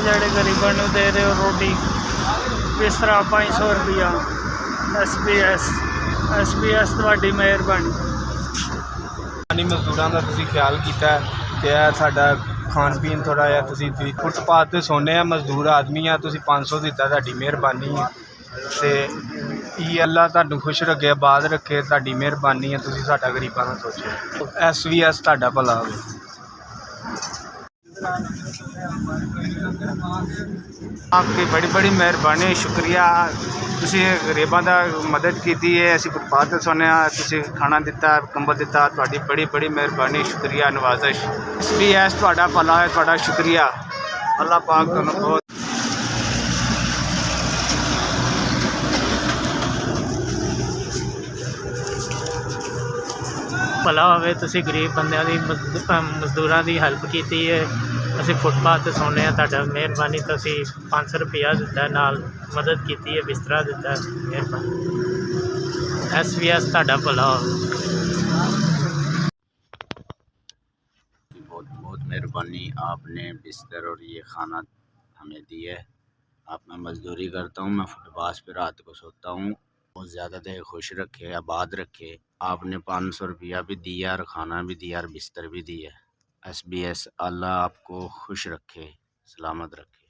ਜਿਹੜੇ ਗਰੀਬਾਂ ਨੂੰ ਦੇ ਰਹੇ ਹੋ ਰੋਟੀ ਬਿਸਤਰਾ 500 रुपया SBS ਤੁਹਾਡੀ ਮਿਹਰਬਾਨੀ। ਮਜ਼ਦੂਰਾਂ ਦਾ ਤੁਸੀਂ ਖਿਆਲ ਕੀਤਾ ਤੇ ਇਹ ਸਾਡਾ ਖਾਣ ਪੀਣ ਥੋੜ੍ਹਾ ਜਿਹਾ ਤੁਸੀਂ ਫੁੱਟਪਾਥ 'ਤੇ ਸੋਨੇ ਆ, ਮਜ਼ਦੂਰ ਆਦਮੀ ਆ, ਤੁਸੀਂ 500 ਦਿੱਤਾ, ਤੁਹਾਡੀ ਮਿਹਰਬਾਨੀ ਹੈ। ਤੇ ਇਹ ਅੱਲਾ ਤੁਹਾਨੂੰ ਖੁਸ਼ ਰੱਖੇ, ਆਬਾਦ ਰੱਖੇ, ਤੁਹਾਡੀ ਮਿਹਰਬਾਨੀ ਹੈ, ਤੁਸੀਂ ਸਾਡਾ ਗਰੀਬਾਂ ਦਾ ਸੋਚਿਆ। SBS ਤੁਹਾਡਾ ਭਲਾ ਹੋਵੇ। आपकी बड़ी बड़ी मेहरबानी, शुक्रिया। तुसी गरीबां दा मदद की है, असी फुटपाथ ते सोने, तुसी खाना दिता, कंबल दिता, तुहाडी बड़ी बड़ी मेहरबानी, शुक्रिया, नवाजिश। SBS तुहाडा भला है, तुहाडा शुक्रिया। अल्लाह पाक तुहानू बहुत भला होवे। तुसी गरीब बंदियां दी मजदूरां दी हेल्प कीती है। ਅਸੀਂ ਫੁੱਟਪਾਥ 'ਤੇ ਸੌਂਦੇ ਹਾਂ, ਤੁਹਾਡਾ ਮਿਹਰਬਾਨੀ। ਤੁਸੀਂ 500 रुपया ਦਿੱਤਾ, ਨਾਲ ਮਦਦ ਕੀਤੀ ਹੈ, ਬਿਸਤਰਾ ਦਿੱਤਾ, ਮਿਹਰਬਾਨੀ। SBS ਤੁਹਾਡਾ ਭਲਾ ਹੋਵੇ। बहुत बहुत मेहरबानी, आपने बिस्तर और ये खाना हमें दिया है। आप मैं मज़दूरी करता हूँ, मैं फुटपाथ पे रात को सोता हूँ। बहुत ज़्यादा देर खुश रखे, आबाद रखे। आपने 500 रुपया भी दिया और खाना भी दिया और बिस्तर भी दिया। SBS अल्लाह आपको खुश रखे, सलामत रखे।